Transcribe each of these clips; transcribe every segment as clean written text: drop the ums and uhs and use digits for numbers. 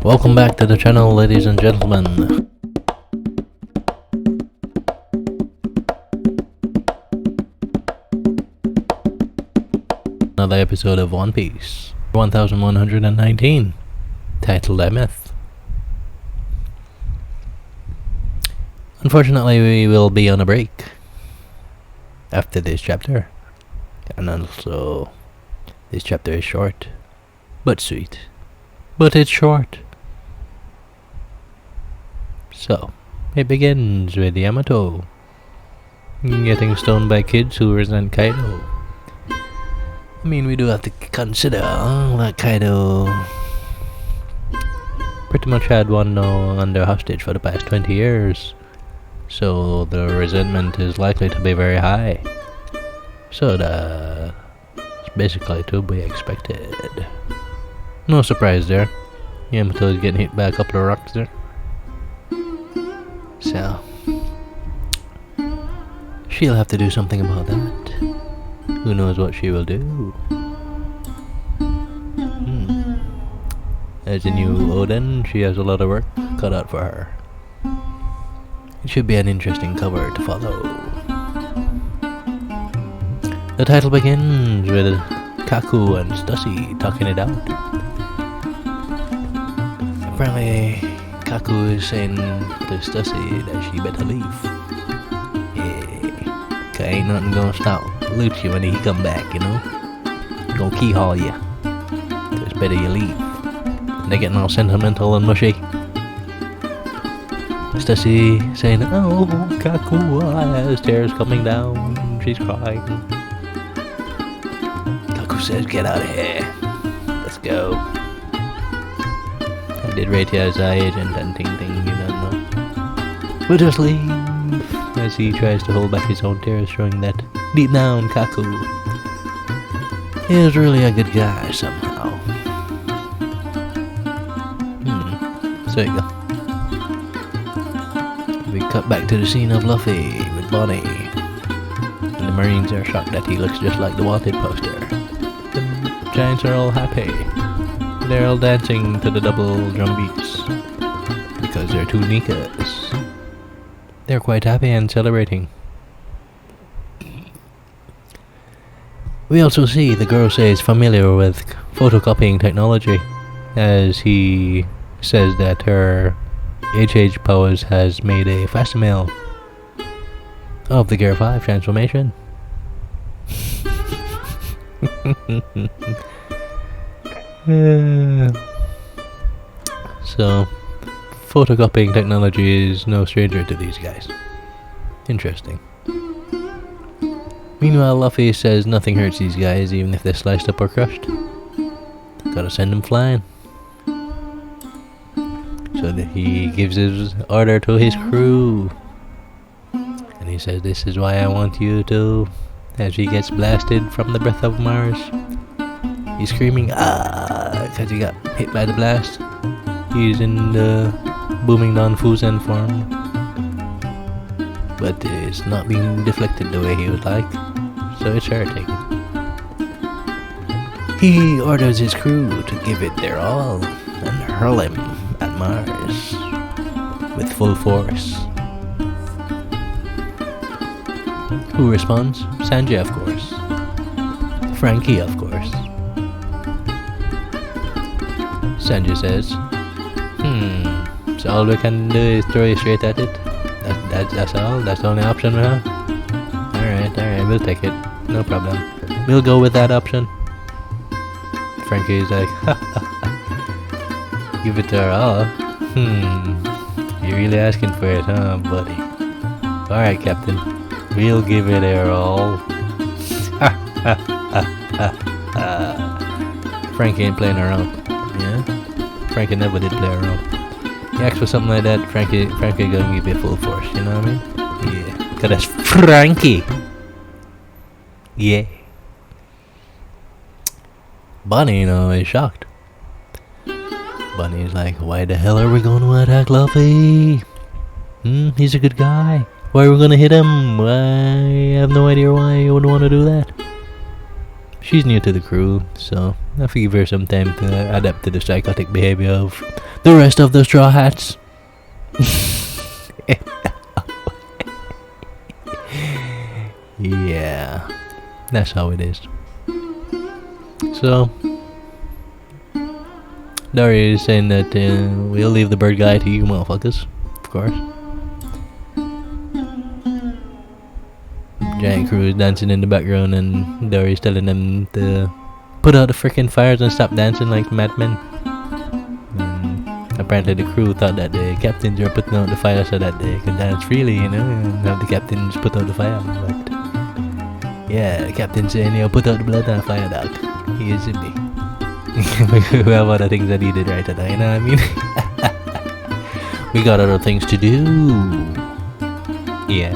Welcome back to the channel, ladies and gentlemen. Another episode of One Piece, 1119, titled Myth. Unfortunately, we will be on a break after this chapter, and also this chapter is short, but sweet. But it's short. So, it begins with Yamato getting stoned by kids who resent Kaido. I mean, we do have to consider that Kaido pretty much had Wano under hostage for the past 20 years. So the resentment is likely to be very high. So that's basically to be expected. No surprise there. Yamato is getting hit by a couple of rocks there. So she'll have to do something about that. Who knows what she will do? As a new Oden, she has a lot of work cut out for her. It should be an interesting cover to follow. The title begins with Kaku and Stussy talking it out. Apparently, Kaku is saying to Stussy that she better leave. Yeah, 'cause ain't nothing gonna stop Lucci when he come back, you know? Gonna keyhole you. So it's better you leave. And they're getting all sentimental and mushy. Stussy saying, "Oh, Kaku, has tears coming down." She's crying. Kaku says, "Get out of here. Let's go." I did rate you as our agent and ting, you don't know. We'll just leave. As he tries to hold back his own tears, showing that deep down Kaku is really a good guy somehow. So you go. We cut back to the scene of Luffy with Bonny. And the Marines are shocked that he looks just like the wanted poster. The Giants are all happy. They're all dancing to the double drum beats because they're two Nikas. They're quite happy and celebrating. We also see the Gorosei is familiar with photocopying technology, as he says that her HH powers has made a facsimile of the Gear 5 transformation. So, photocopying technology is no stranger to these guys. Interesting. Meanwhile, Luffy says nothing hurts these guys, even if they're sliced up or crushed. Gotta send them flying. So that he gives his order to his crew. And he says, "This is why I want you to," as he gets blasted from the breath of Mars. He's screaming, "Ah!" because he got hit by the blast. He's in the booming Don Fusen form. But it's not being deflected the way he would like. So it's hurting. He orders his crew to give it their all and hurl him at Mars with full force. Who responds? Sanjay, of course. Frankie, of course. Sanjay says, so all we can do is throw you straight at it? That's all? That's the only option we have? Alright, we'll take it. No problem. We'll go with that option. Frankie's like, give it to her all? You're really asking for it, huh, buddy? Alright, Captain. We'll give it her all. Frankie ain't playing around. Yeah? Frankie never did play around. You ask for something like that, Frankie gonna give you full force, you know what I mean? Yeah. 'Cause that's Frankie! Yeah. Bonny, is shocked. Bonny's like, "Why the hell are we going to attack Luffy? He's a good guy. Why are we gonna hit him? I have no idea why you would want to do that." she's new to the crew, so I have to give her some time to adapt to the psychotic behavior of the rest of the Straw Hats. Yeah, that's how it is. So, Dory is saying that we'll leave the bird guy to you motherfuckers, of course. Giant crew is dancing in the background, and Dory's telling them to put out the freaking fires and stop dancing like madmen. And apparently the crew thought that the captains were putting out the fire so that they could dance freely, you know, and have the captains put out the fire. But yeah, the captain's saying, yo, put out the blood on the fire, dog. He is in me. We have other things that he did right today, you know what I mean? We got other things to do. Yeah.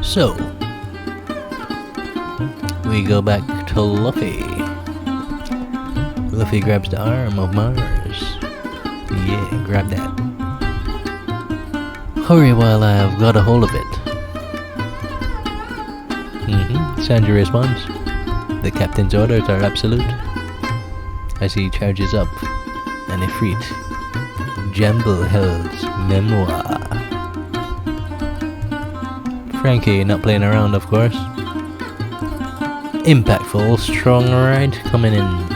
So, we go back to Luffy. Luffy grabs the arm of Mars. Yeah, grab that. Hurry while I've got a hold of it. Sanji responds. The captain's orders are absolute. As he charges up an Ifrit, Jambleheld's memoir. Frankie not playing around, of course. Impactful, strong ride coming in.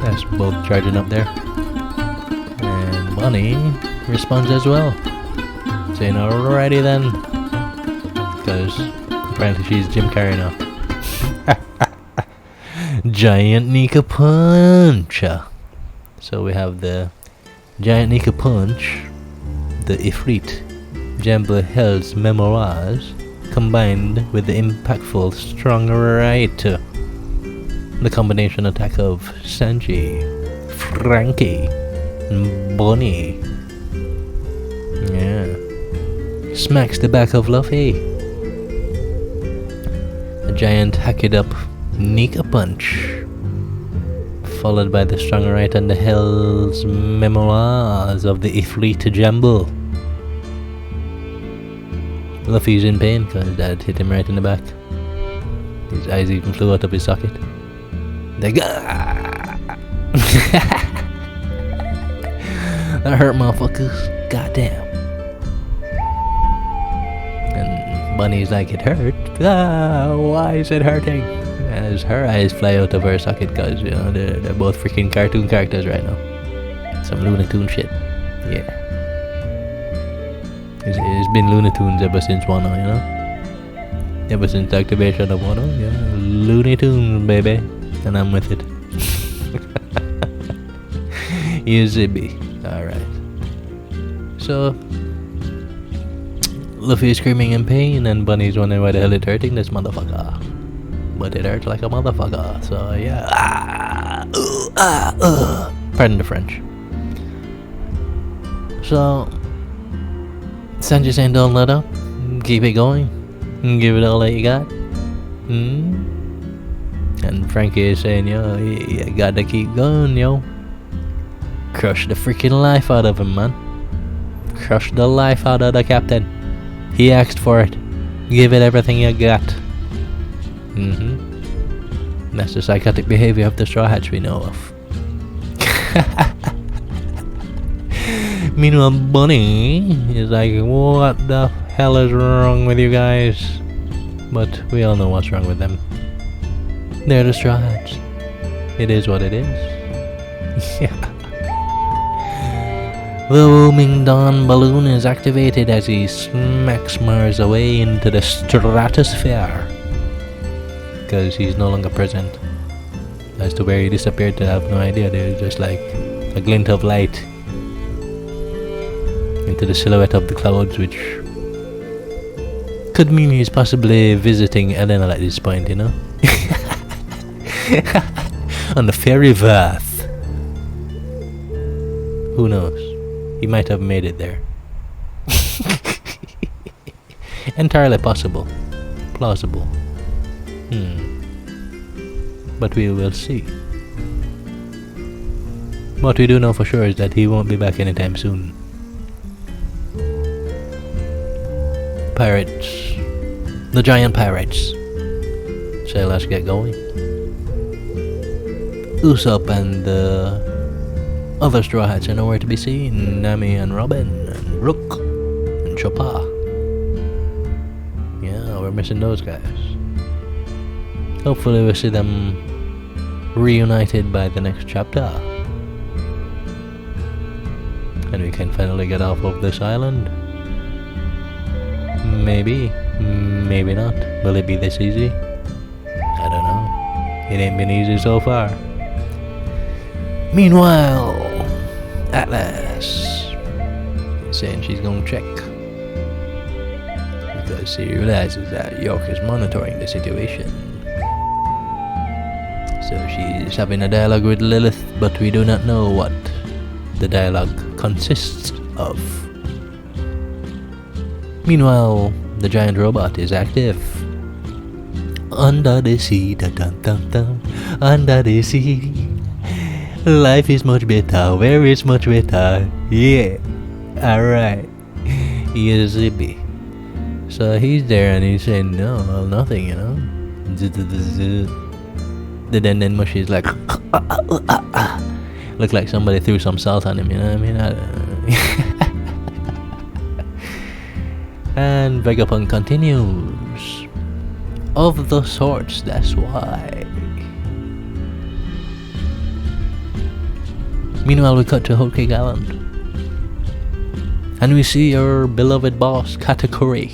That's both charging up there. And Bonny responds as well, saying alrighty then, because apparently she's Jim Carrey now. Giant Nika Punch. So we have the Giant Nika Punch, the Ifrit, Jambleheld's memoirs, combined with the impactful strong right. The combination attack of Sanji, Frankie, and Bonny. Yeah. Smacks the back of Luffy. A giant hack it up Nika Punch, followed by the strong right and the Hell's memoirs of the Ifrit Jamble. Luffy's in pain because that hit him right in the back. His eyes even flew out of his socket. That hurt, motherfuckers. Goddamn. And Bonny's like, it hurt? Why is it hurting? As her eyes fly out of her socket because, you know, they're both freaking cartoon characters right now. Some Looney Tunes shit. Yeah. It's been Looney Tunes ever since Wano, you know? Ever since the activation of Wano, yeah. Looney Tunes, baby. And I'm with it. Easy be. Alright. So, Luffy is screaming in pain, and Bonny's wondering why the hell it's hurting this motherfucker. But it hurts like a motherfucker, so yeah. Pardon the French. So, Sanji saying don't let up, keep it going, give it all that you got. And Frankie is saying, yo, you gotta keep going, yo. Crush the freaking life out of him, man. Crush the life out of the captain. He asked for it. Give it everything you got. That's the psychotic behavior of the Straw Hats we know of. Meanwhile, Bonny is like, what the hell is wrong with you guys? But we all know what's wrong with them. They're the Straw Hats. It is what it is. Yeah. The booming dawn balloon is activated as he smacks Mars away into the stratosphere. Because he's no longer present. As to where he disappeared, I have no idea. There's just like a glint of light into the silhouette of the clouds, which could mean he's possibly visiting Elena at this point, you know? On the fairy path. Who knows? He might have made it there. Entirely possible. Plausible. But we will see. What we do know for sure is that he won't be back anytime soon. Pirates. The giant pirates. So let's get going. Usopp and the other Straw Hats are nowhere to be seen. Nami and Robin and Rook and Chopper. Yeah, we're missing those guys. Hopefully we'll see them reunited by the next chapter. And we can finally get off of this island. Maybe. Maybe not. Will it be this easy? I don't know. It ain't been easy so far. Meanwhile, Atlas saying she's gonna check because she realizes that York is monitoring the situation. So she's having a dialogue with Lilith, but we do not know what the dialogue consists of. Meanwhile, the giant robot is active. Under the sea, dun dun dun dun. Under the sea, life is much better. Where is much better? Yeah, alright. Yes, Zippy. So he's there and he's saying no, well, nothing, you know. The Den Mushy's like, look like somebody threw some salt on him, you know what I mean? I don't know. And Vegapunk continues. Of the sorts, that's why. Meanwhile, we cut to Whole Cake Island. And we see our beloved boss, Katakuri.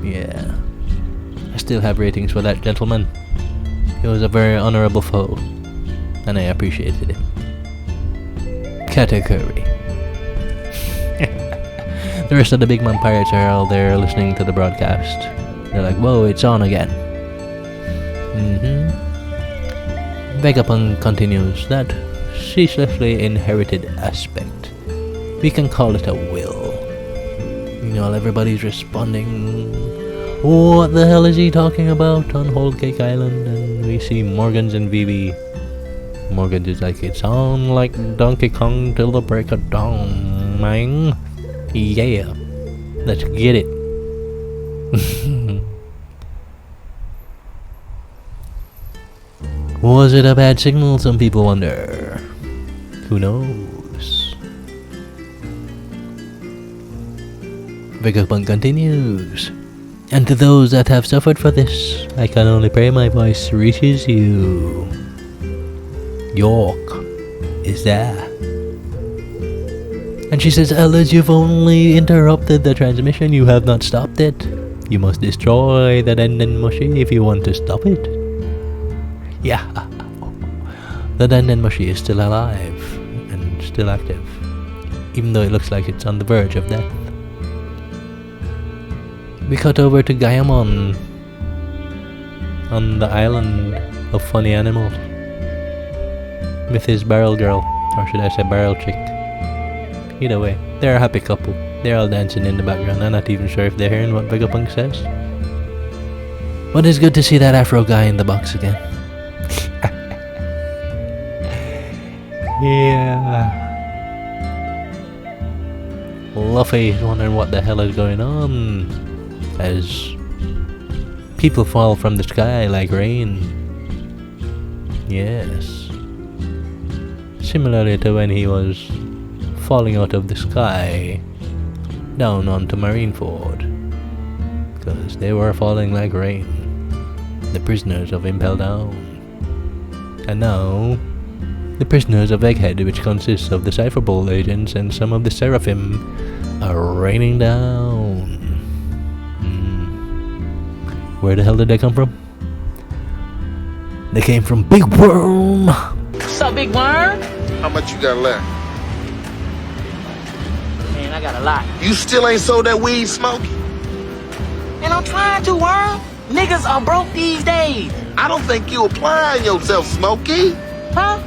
Yeah. I still have ratings for that gentleman. He was a very honorable foe. And I appreciated him. Katakuri. The rest of the Big Man Pirates are all there listening to the broadcast. They're like, whoa, it's on again. Vegapunk continues that ceaselessly inherited aspect. We can call it a will. You know, everybody's responding, what the hell is he talking about on Whole Cake Island? And we see Morgans and Vivi. Morgans is like, it's on like Donkey Kong till the break of dawn, man. Yeah, let's get it. Was it a bad signal? Some people wonder. Who knows? Vegapunk continues. And to those that have suffered for this, I can only pray my voice reaches you. York is there. And she says, Elders, you've only interrupted the transmission, you have not stopped it. You must destroy the Den Mushy if you want to stop it. Yeah. The Den Mushy is still alive and still active, even though it looks like it's on the verge of death. We cut over to Gaiamon on the island of funny animals with his barrel girl, or should I say barrel chick. Either way, they're a happy couple. They're all dancing in the background. I'm not even sure if they're hearing what Vegapunk says. But it's good to see that Afro guy in the box again. Yeah. Luffy is wondering what the hell is going on as people fall from the sky like rain. Yes. Similarly to when he was falling out of the sky down onto Marineford, because they were falling like rain, the prisoners of Impel Down. And now the prisoners of Egghead, which consists of the Cypher Bowl agents and some of the Seraphim, are raining down. Where the hell did they come from? They came from Big Worm. What's up, Big Worm? How much you got left? Man, I got a lot. You still ain't sold that weed, Smokey? And I'm trying to, Worm. Niggas are broke these days. I don't think you applying yourself, Smokey. Huh?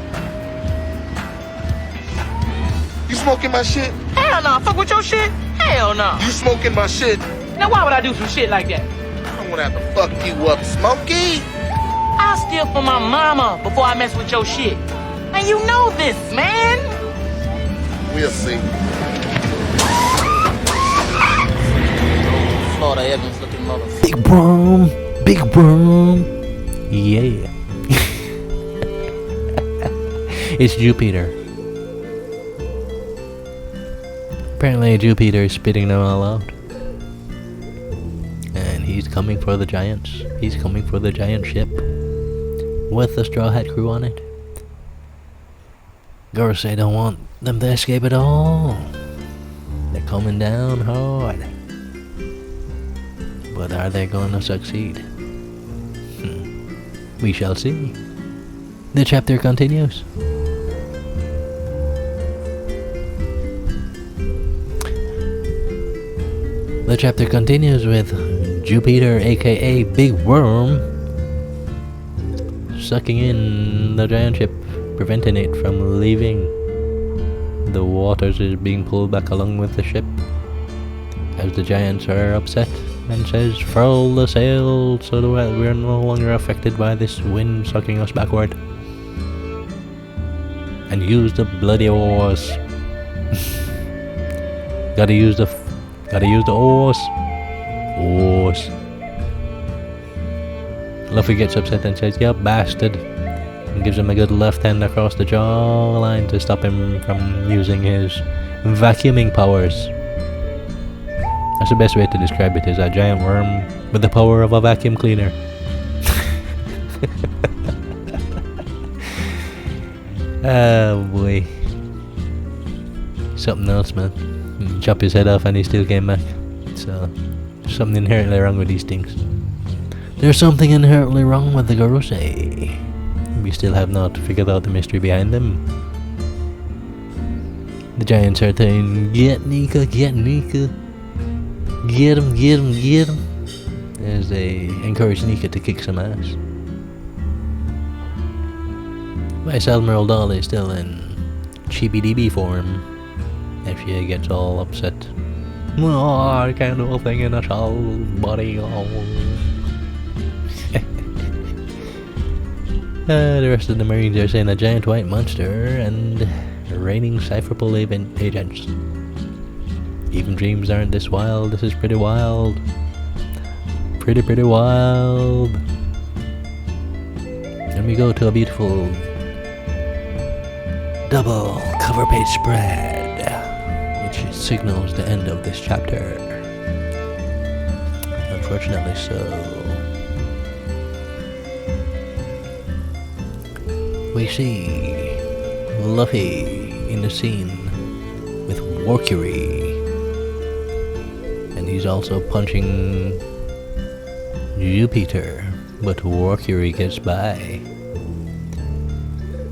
You smoking my shit? Hell no. Fuck with your shit? Hell no. You smoking my shit? Now why would I do some shit like that? I don't wanna have to fuck you up, Smokey. I'll steal from my mama before I mess with your shit. And you know this, man. We'll see. Florida Evans looking motherfucker. Big Worm Big worm. Yeah. It's Jupiter. Apparently Jupiter is spitting them all out. And he's coming for the giants. He's coming for the giant ship. With the Straw Hat crew on it. Gorosei don't want them to escape at all. They're coming down hard. But are they going to succeed? We shall see. The chapter continues. The chapter continues with Jupiter, aka Big Worm, sucking in the giant ship, preventing it from leaving. The waters is being pulled back along with the ship as the giants are upset and says, furl the sail so that we're no longer affected by this wind sucking us backward. And use the bloody oars. Gotta use the oars. Oars. Luffy gets upset and says, "You bastard," and gives him a good left hand across the jawline to stop him from using his vacuuming powers. That's the best way to describe it, is a giant worm with the power of a vacuum cleaner. Oh boy. Something else, man. Chop his head off and he still came back. So, there's something inherently wrong with these things. There's something inherently wrong with the Gorosei. We still have not figured out the mystery behind them. The giants are saying, "Get Nika, get Nika. Get him, get him, get him." As they encourage Nika to kick some ass. Vice Admiral Doll is still in chibi-DB form. If she gets all upset. "Oh, I can't do a thing in a shell, buddy." Oh. The rest of the Marines are saying a giant white monster and raining cipherable agents. Even dreams aren't this wild. This is pretty wild. Pretty wild. And we go to a beautiful double cover page spread, which signals the end of this chapter. Unfortunately so. We see Luffy in the scene with Mercury, and he's also punching Jupiter, but Mercury gets by.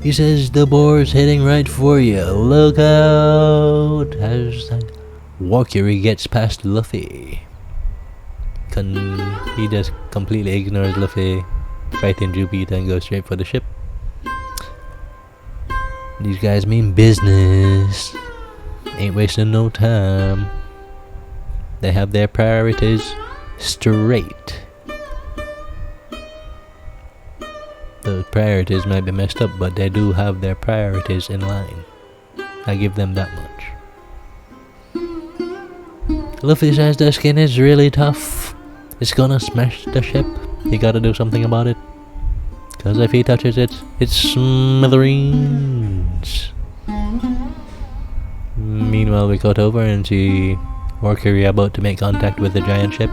He says, "The boar's heading right for you, look out!" As Mercury gets past Luffy. He just completely ignores Luffy fighting Jupiter and goes straight for the ship. These guys mean business. Ain't wasting no time. They have their priorities straight. The priorities might be messed up, but they do have their priorities in line. I give them that much. Luffy says the skin is really tough. It's gonna smash the ship. You gotta do something about it. Because if he touches it, it's smithereens. Meanwhile, we cut over and see Mercury about to make contact with the giant ship.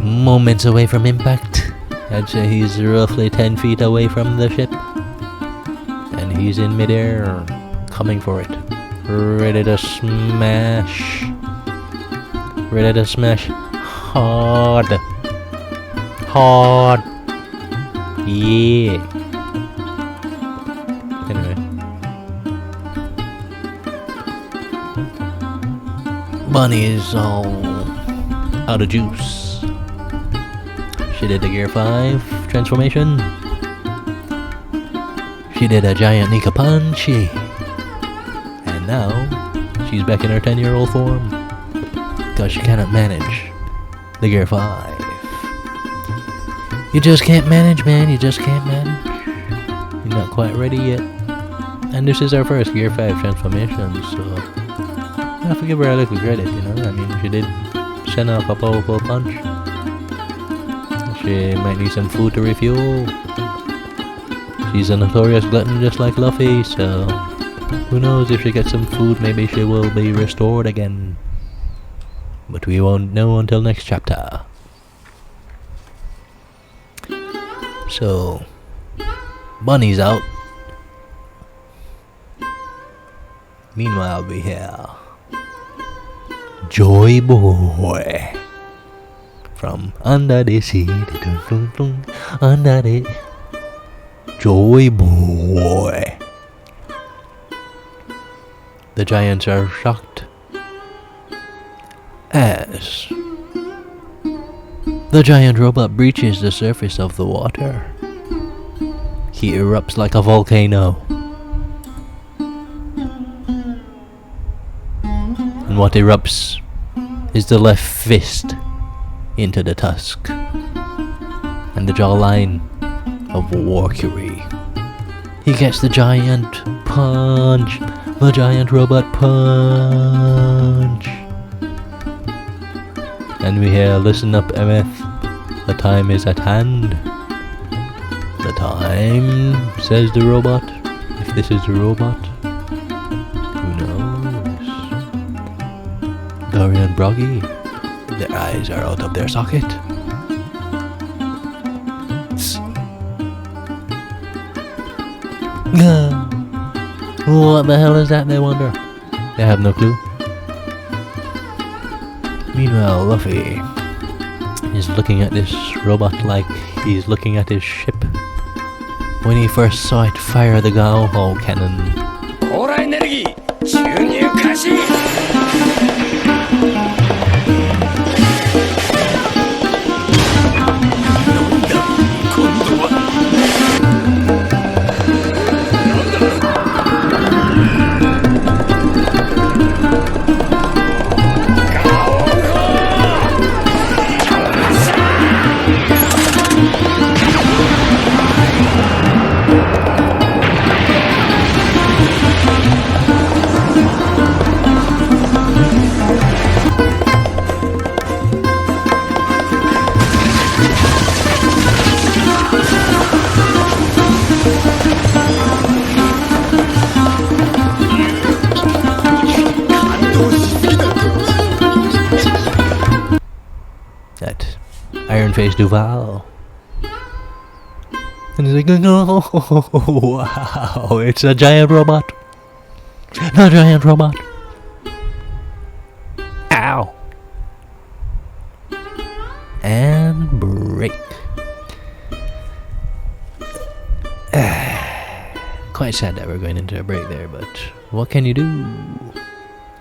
Moments away from impact. I'd say he's roughly 10 feet away from the ship. And he's in midair, coming for it. Ready to smash. Ready to smash hard. Hard. Yeah. Anyway. Bonny is all out of juice. She did the Gear 5 transformation. She did a giant Nika Punchy. And now, she's back in her 10-year-old form. Because she cannot manage the Gear 5. You just can't manage, man. You just can't manage. You're not quite ready yet. And this is our first Gear 5 transformation, so I have to give her a little credit, you know. I mean, she did send off a powerful punch. She might need some food to refuel. She's a notorious glutton just like Luffy, so who knows, if she gets some food, maybe she will be restored again. But we won't know until next chapter. So, Bonny's out. Meanwhile, we hear Joy Boy from under the sea. Under the Joy Boy. The giants are shocked as the giant robot breaches the surface of the water. He erupts like a volcano. And what erupts is the left fist into the tusk and the jawline of Warcury. He gets the giant punch, the giant robot punch. And we hear, listen up, MF, the time is at hand. The time, says the robot. If this is the robot, who knows? Dory and Broggy, their eyes are out of their socket. What the hell is that, they wonder? They have no clue. Meanwhile, Luffy is looking at this robot like he's looking at his ship. When he first saw it fire the Gao cannon. That Iron-Faced Duval. And he's like, no, wow, it's a giant robot. A giant robot. Ow. And break. Quite sad that we're going into a break there, but what can you do?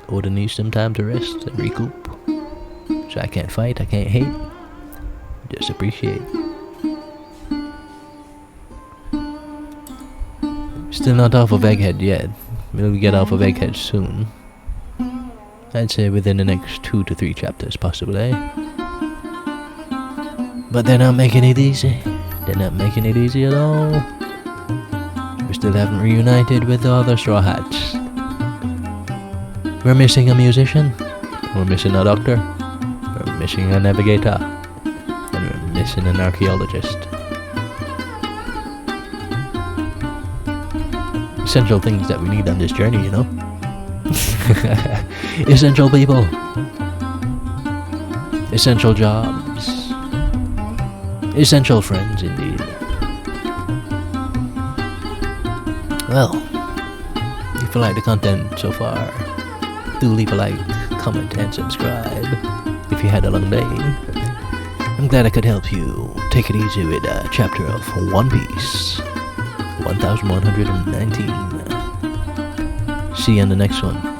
Oda needs some time to rest and recoup. So I can't fight, I can't hate, just appreciate. Still not off of Egghead yet. We'll get off of Egghead soon. I'd say within the next 2 to 3 chapters, possibly. But they're not making it easy. They're not making it easy at all. We still haven't reunited with the other Straw Hats. We're missing a musician. We're missing a doctor. We're missing a navigator. And we're missing an archaeologist. Essential things that we need on this journey, you know? Essential people. Essential jobs. Essential friends, indeed. Well, if you like the content so far, do leave a like, comment, and subscribe. If you had a long day, I'm glad I could help you take it easy with a chapter of One Piece. 1119. See you in the next one.